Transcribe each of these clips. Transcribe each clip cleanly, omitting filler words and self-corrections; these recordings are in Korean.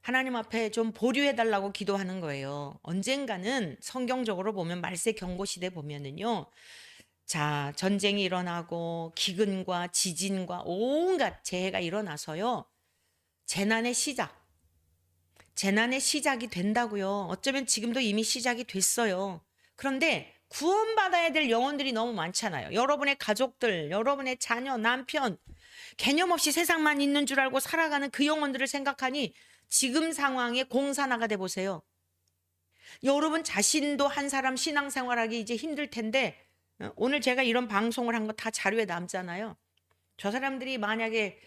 하나님 앞에 좀 보류해달라고 기도하는 거예요. 언젠가는 성경적으로 보면 말세 경고 시대 보면은요. 자, 전쟁이 일어나고 기근과 지진과 온갖 재해가 일어나서요. 재난의 시작. 재난의 시작이 된다고요. 어쩌면 지금도 이미 시작이 됐어요. 그런데 구원받아야 될 영혼들이 너무 많잖아요. 여러분의 가족들, 여러분의 자녀, 남편, 개념 없이 세상만 있는 줄 알고 살아가는 그 영혼들을 생각하니 지금 상황에 공산화가 돼 보세요. 여러분 자신도 한 사람 신앙생활하기 이제 힘들 텐데 오늘 제가 이런 방송을 한 거 다 자료에 남잖아요. 저 사람들이 만약에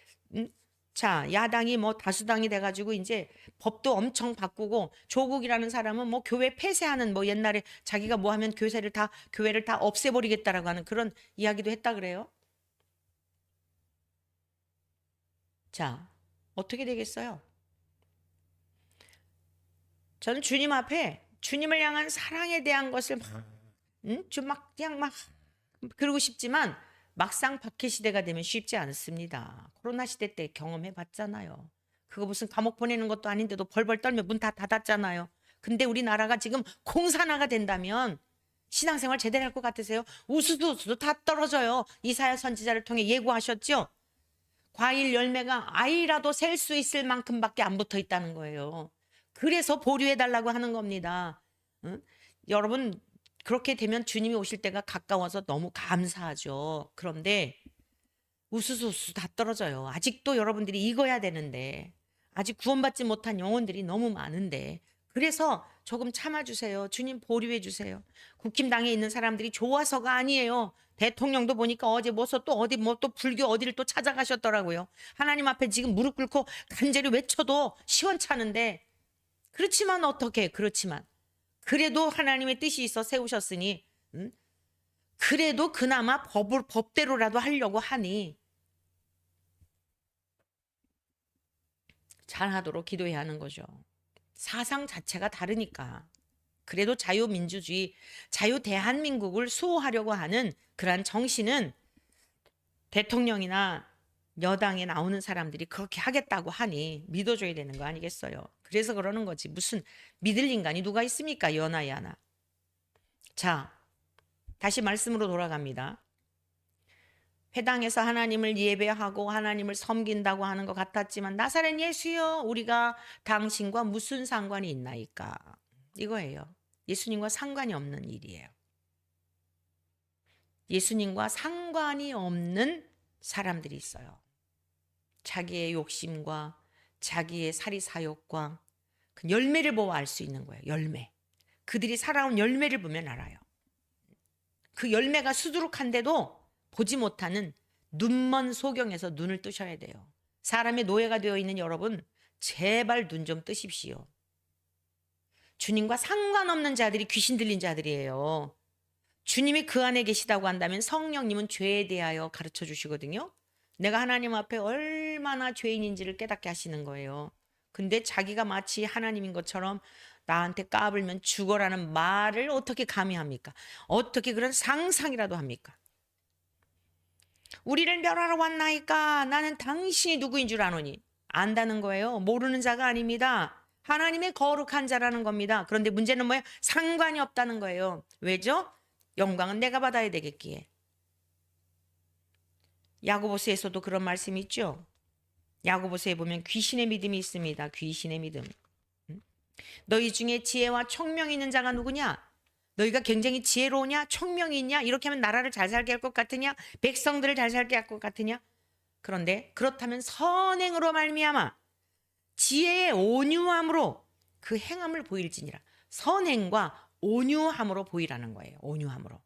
자, 야당이 뭐 다수당이 돼가지고 이제 법도 엄청 바꾸고 조국이라는 사람은 뭐 교회 폐쇄하는 뭐 옛날에 자기가 뭐 하면 교회를 다 없애버리겠다라고 하는 그런 이야기도 했다 그래요. 자, 어떻게 되겠어요? 저는 주님 앞에 주님을 향한 사랑에 대한 것을 좀 막 그냥 막 그러고 싶지만 막상 박해 시대가 되면 쉽지 않습니다. 코로나 시대 때 경험해 봤잖아요. 그거 무슨 감옥 보내는 것도 아닌데도 벌벌 떨며 문 다 닫았잖아요. 근데 우리나라가 지금 공산화가 된다면 신앙생활 제대로 할 것 같으세요? 우수도 다 떨어져요. 이사야 선지자를 통해 예고하셨죠? 과일 열매가 아이라도 셀 수 있을 만큼밖에 안 붙어 있다는 거예요. 그래서 보류해 달라고 하는 겁니다. 응? 여러분 그렇게 되면 주님이 오실 때가 가까워서 너무 감사하죠. 그런데 우수수 다 떨어져요. 아직도 여러분들이 익어야 되는데 아직 구원받지 못한 영혼들이 너무 많은데 그래서 조금 참아주세요. 주님 보류해 주세요. 국힘당에 있는 사람들이 좋아서가 아니에요. 대통령도 보니까 어제 뭐서 또 어디 뭐 또 불교 어디를 또 찾아가셨더라고요. 하나님 앞에 지금 무릎 꿇고 간절히 외쳐도 시원찮은데 그렇지만 어떻게 그렇지만 그래도 하나님의 뜻이 있어 세우셨으니 그래도 그나마 법대로라도 하려고 하니 잘하도록 기도해야 하는 거죠. 사상 자체가 다르니까. 그래도 자유민주주의, 자유대한민국을 수호하려고 하는 그러한 정신은 대통령이나 여당에 나오는 사람들이 그렇게 하겠다고 하니 믿어줘야 되는 거 아니겠어요? 그래서 그러는 거지. 무슨 믿을 인간이 누가 있습니까? 연하야나. 자, 다시 말씀으로 돌아갑니다. 회당에서 하나님을 예배하고 하나님을 섬긴다고 하는 것 같았지만 나사렛 예수여 우리가 당신과 무슨 상관이 있나이까? 이거예요. 예수님과 상관이 없는 일이에요. 예수님과 상관이 없는 사람들이 있어요. 자기의 욕심과 자기의 사리사욕과 그 열매를 보아 알 수 있는 거예요. 열매. 그들이 살아온 열매를 보면 알아요. 그 열매가 수두룩한데도 보지 못하는 눈먼 소경에서 눈을 뜨셔야 돼요. 사람의 노예가 되어 있는 여러분 제발 눈 좀 뜨십시오. 주님과 상관없는 자들이 귀신 들린 자들이에요. 주님이 그 안에 계시다고 한다면 성령님은 죄에 대하여 가르쳐 주시거든요. 내가 하나님 앞에 얼마나 죄인인지를 깨닫게 하시는 거예요. 근데 자기가 마치 하나님인 것처럼 나한테 까불면 죽어라는 말을 어떻게 감히 합니까? 어떻게 그런 상상이라도 합니까? 우리를 멸하러 왔나이까 나는 당신이 누구인 줄 아노니. 안다는 거예요. 모르는 자가 아닙니다. 하나님의 거룩한 자라는 겁니다. 그런데 문제는 뭐예요? 상관이 없다는 거예요. 왜죠? 영광은 내가 받아야 되겠기에. 야고보서에서도 그런 말씀이 있죠. 야고보서에 보면 귀신의 믿음이 있습니다. 귀신의 믿음. 너희 중에 지혜와 총명이 있는 자가 누구냐? 너희가 굉장히 지혜로우냐? 총명이 있냐? 이렇게 하면 나라를 잘 살게 할 것 같으냐? 백성들을 잘 살게 할 것 같으냐? 그런데 그렇다면 선행으로 말미암아 지혜의 온유함으로 그 행함을 보일지니라. 선행과 온유함으로 보이라는 거예요. 온유함으로.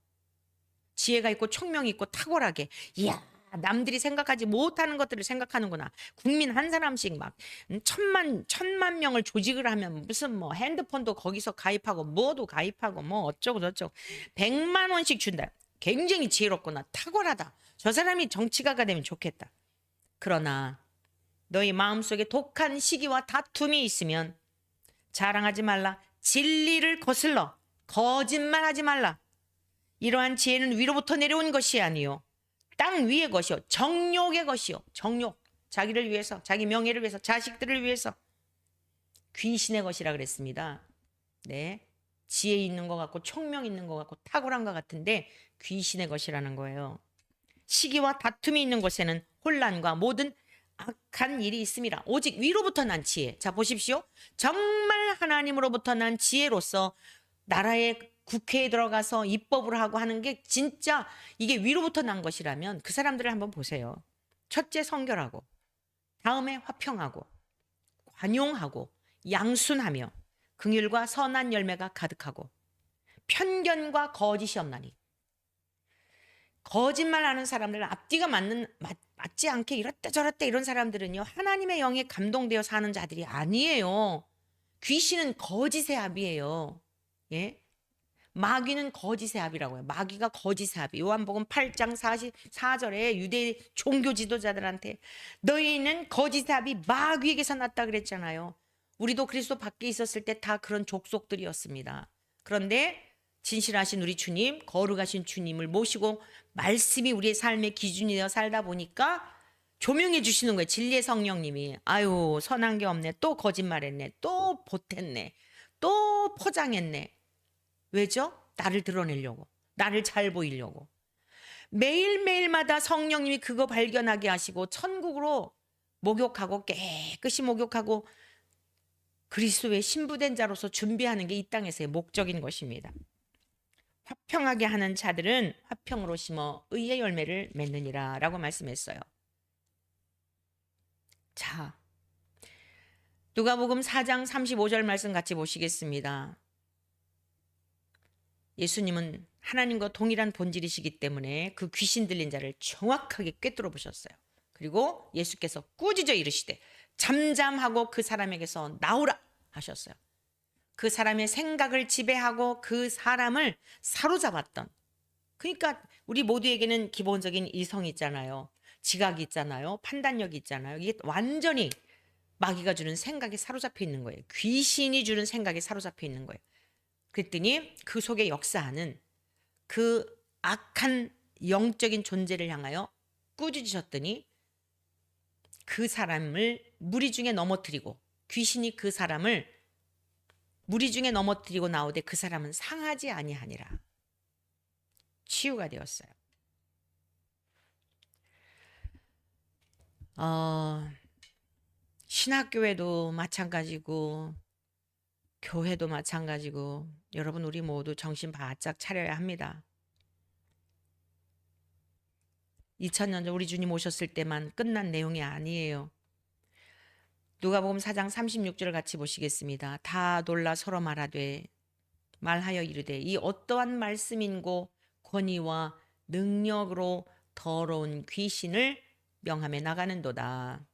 지혜가 있고 총명이 있고 탁월하게. 이야, 남들이 생각하지 못하는 것들을 생각하는구나. 국민 한 사람씩 막 천만 명을 조직을 하면 무슨 뭐 핸드폰도 거기서 가입하고 뭐도 가입하고 뭐 어쩌고 저쩌고 100만 원씩 준다. 굉장히 지혜롭구나. 탁월하다. 저 사람이 정치가가 되면 좋겠다. 그러나 너희 마음속에 독한 시기와 다툼이 있으면 자랑하지 말라. 진리를 거슬러 거짓말하지 말라. 이러한 지혜는 위로부터 내려온 것이 아니요 땅 위의 것이요 정욕의 것이요 정욕. 자기를 위해서 자기 명예를 위해서 자식들을 위해서 귀신의 것이라 그랬습니다. 네. 지혜 있는 것 같고 총명 있는 것 같고 탁월한 것 같은데 귀신의 것이라는 거예요. 시기와 다툼이 있는 곳에는 혼란과 모든 악한 일이 있습니다. 오직 위로부터 난 지혜. 자, 보십시오. 정말 하나님으로부터 난 지혜로서 나라의 국회에 들어가서 입법을 하고 하는 게 진짜 이게 위로부터 난 것이라면 그 사람들을 한번 보세요. 첫째 성결하고, 다음에 화평하고, 관용하고, 양순하며, 긍휼과 선한 열매가 가득하고, 편견과 거짓이 없나니. 거짓말하는 사람들, 앞뒤가 맞지 않게 이렇다 저렇다 이런 사람들은요, 하나님의 영에 감동되어 사는 자들이 아니에요. 귀신은 거짓의 합이에요. 예? 마귀는 거짓의 합이라고 해요. 마귀가 거짓의 합이. 요한복음 8장 44절에 유대 종교 지도자들한테 너희는 거짓의 합이 마귀에게서 났다 그랬잖아요. 우리도 그리스도 밖에 있었을 때 다 그런 족속들이었습니다. 그런데 진실하신 우리 주님, 거룩하신 주님을 모시고 말씀이 우리의 삶의 기준이 되어 살다 보니까 조명해 주시는 거예요. 진리의 성령님이. 아유, 선한 게 없네. 또 거짓말했네. 또 보탰네. 또 포장했네. 왜죠? 나를 드러내려고. 나를 잘 보이려고. 매일매일마다 성령님이 그거 발견하게 하시고 천국으로 목욕하고 깨끗이 목욕하고 그리스도의 신부된 자로서 준비하는 게 이 땅에서의 목적인 것입니다. 화평하게 하는 자들은 화평으로 심어 의의 열매를 맺느니라 라고 말씀했어요. 자, 누가복음 4장 35절 말씀 같이 보시겠습니다. 예수님은 하나님과 동일한 본질이시기 때문에 그 귀신 들린 자를 정확하게 꿰뚫어 보셨어요. 그리고 예수께서 꾸짖어 이르시되 잠잠하고 그 사람에게서 나오라 하셨어요. 그 사람의 생각을 지배하고 그 사람을 사로잡았던. 그러니까 우리 모두에게는 기본적인 이성이 있잖아요. 지각이 있잖아요. 판단력이 있잖아요. 이게 완전히 마귀가 주는 생각에 사로잡혀 있는 거예요. 귀신이 주는 생각에 사로잡혀 있는 거예요. 그랬더니 그 속에 역사하는 그 악한 영적인 존재를 향하여 꾸짖으셨더니 그 사람을 무리 중에 넘어뜨리고 귀신이 그 사람을 무리 중에 넘어뜨리고 나오되 그 사람은 상하지 아니하니라. 치유가 되었어요. 신학교에도 마찬가지고 교회도 마찬가지고 여러분 우리 모두 정신 바짝 차려야 합니다. 2000년 전 우리 주님 오셨을 때만 끝난 내용이 아니에요. 누가복음 4장 36절을 같이 보시겠습니다. 다 놀라 서로 말하여 이르되 이 어떠한 말씀인고 권위와 능력으로 더러운 귀신을 명함에 나가는도다.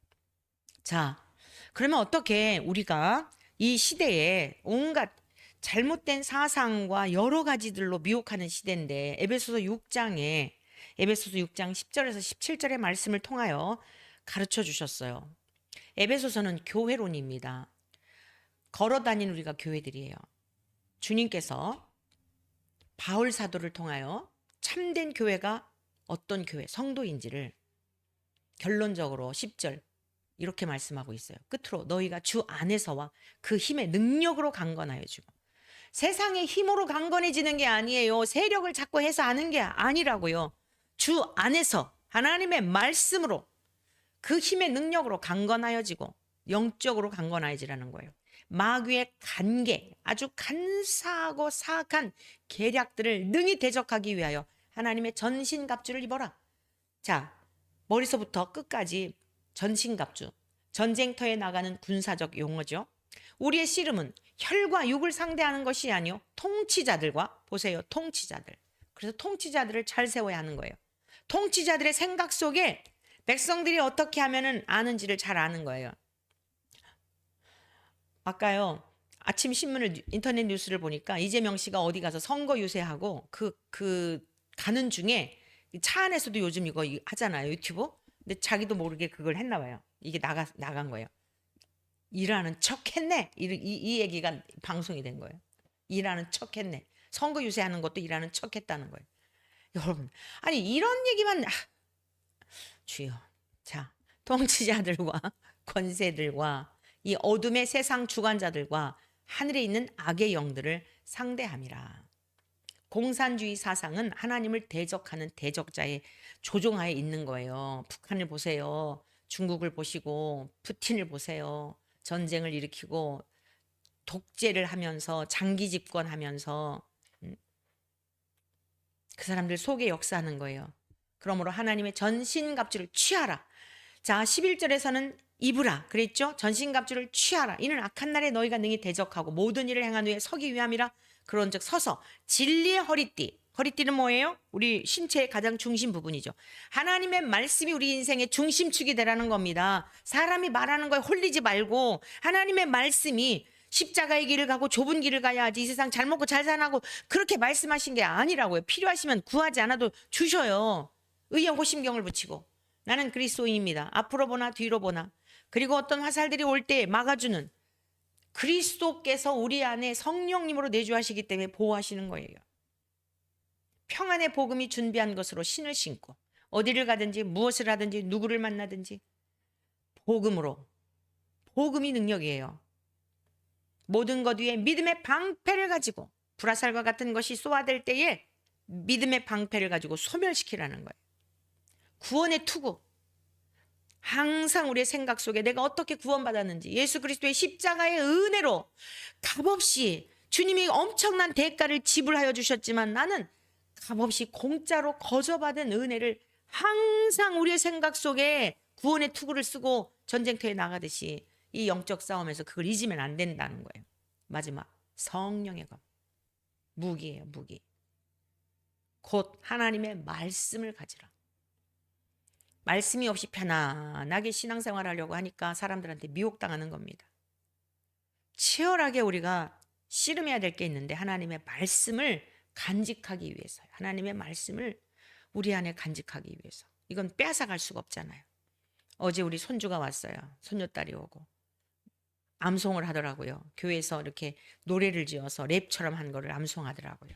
자, 그러면 어떻게 우리가 이 시대에 온갖 잘못된 사상과 여러 가지들로 미혹하는 시대인데 에베소서 6장 10절에서 17절의 말씀을 통하여 가르쳐 주셨어요. 에베소서는 교회론입니다. 걸어다니는 우리가 교회들이에요. 주님께서 바울 사도를 통하여 참된 교회가 어떤 교회, 성도인지를 결론적으로 10절 이렇게 말씀하고 있어요. 끝으로 너희가 주 안에서와 그 힘의 능력으로 강건하여 주고. 세상의 힘으로 강건해지는 게 아니에요. 세력을 자꾸 해서 하는 게 아니라고요. 주 안에서 하나님의 말씀으로 그 힘의 능력으로 강건하여지고 영적으로 강건하여지라는 거예요. 마귀의 간계, 아주 간사하고 사악한 계략들을 능히 대적하기 위하여 하나님의 전신갑주를 입어라. 자, 머리서부터 끝까지 전신갑주, 전쟁터에 나가는 군사적 용어죠. 우리의 씨름은 혈과 육을 상대하는 것이 아니요 통치자들과, 보세요, 통치자들. 그래서 통치자들을 잘 세워야 하는 거예요. 통치자들의 생각 속에 백성들이 어떻게 하면은 아는지를 잘 아는 거예요. 아까요 아침 신문을 인터넷 뉴스를 보니까 이재명 씨가 어디 가서 선거 유세하고 그 가는 중에 차 안에서도 요즘 이거 하잖아요, 유튜브. 근데 자기도 모르게 그걸 했나 봐요. 이게 나간 거예요. 일하는 척했네. 이 얘기가 방송이 된 거예요. 일하는 척했네. 선거 유세하는 것도 일하는 척했다는 거예요. 여러분, 아니 이런 얘기만 주여. 자, 통치자들과 권세들과 이 어둠의 세상 주관자들과 하늘에 있는 악의 영들을 상대함이라. 공산주의 사상은 하나님을 대적하는 대적자의 조종하에 있는 거예요. 북한을 보세요. 중국을 보시고 푸틴을 보세요. 전쟁을 일으키고 독재를 하면서 장기 집권하면서 그 사람들 속에 역사하는 거예요. 그러므로 하나님의 전신갑주를 취하라. 자, 11절에서는 입으라 그랬죠. 전신갑주를 취하라. 이는 악한 날에 너희가 능히 대적하고 모든 일을 행한 후에 서기 위함이라. 그런즉 서서 진리의 허리띠. 허리띠는 뭐예요? 우리 신체의 가장 중심 부분이죠. 하나님의 말씀이 우리 인생의 중심축이 되라는 겁니다. 사람이 말하는 거에 홀리지 말고 하나님의 말씀이 십자가의 길을 가고 좁은 길을 가야지 이 세상 잘 먹고 잘 사나고 그렇게 말씀하신 게 아니라고요. 필요하시면 구하지 않아도 주셔요. 의에 호심경을 붙이고 나는 그리스도인입니다. 앞으로 보나 뒤로 보나 그리고 어떤 화살들이 올 때 막아주는 그리스도께서 우리 안에 성령님으로 내주하시기 때문에 보호하시는 거예요. 평안의 복음이 준비한 것으로 신을 신고 어디를 가든지 무엇을 하든지 누구를 만나든지 복음으로 복음이 능력이에요. 모든 것 위에 믿음의 방패를 가지고 불화살과 같은 것이 쏘아댈 때에 믿음의 방패를 가지고 소멸시키라는 거예요. 구원의 투구. 항상 우리의 생각 속에 내가 어떻게 구원받았는지 예수 그리스도의 십자가의 은혜로 값없이 주님이 엄청난 대가를 지불하여 주셨지만 나는 값없이 공짜로 거저받은 은혜를 항상 우리의 생각 속에 구원의 투구를 쓰고 전쟁터에 나가듯이 이 영적 싸움에서 그걸 잊으면 안 된다는 거예요. 마지막 성령의 검. 무기예요. 무기. 곧 하나님의 말씀을 가지라. 말씀이 없이 편안하게 신앙생활 하려고 하니까 사람들한테 미혹당하는 겁니다. 치열하게 우리가 씨름해야 될 게 있는데 하나님의 말씀을 간직하기 위해서요. 하나님의 말씀을 우리 안에 간직하기 위해서. 이건 빼앗아갈 수가 없잖아요. 어제 우리 손주가 왔어요. 손녀딸이 오고. 암송을 하더라고요. 교회에서 이렇게 노래를 지어서 랩처럼 한 거를 암송하더라고요.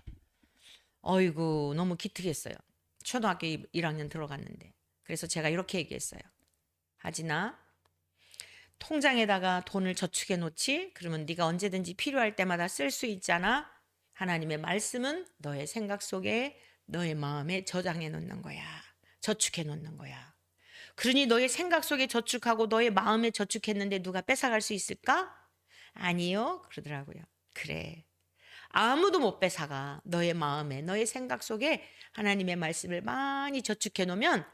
어이구 너무 기특했어요. 초등학교 1학년 들어갔는데. 그래서 제가 이렇게 얘기했어요. 하진아 통장에다가 돈을 저축해 놓지? 그러면 네가 언제든지 필요할 때마다 쓸 수 있잖아. 하나님의 말씀은 너의 생각 속에 너의 마음에 저장해 놓는 거야. 저축해 놓는 거야. 그러니 너의 생각 속에 저축하고 너의 마음에 저축했는데 누가 뺏어갈 수 있을까? 아니요. 그러더라고요. 그래. 아무도 못 뺏어가. 너의 마음에 너의 생각 속에 하나님의 말씀을 많이 저축해 놓으면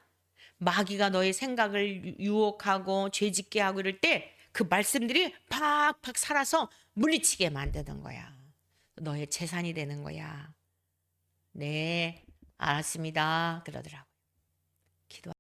마귀가 너의 생각을 유혹하고 죄짓게 하고 이럴 때 그 말씀들이 팍팍 살아서 물리치게 만드는 거야. 너의 재산이 되는 거야. 네, 알았습니다. 그러더라고요. 기도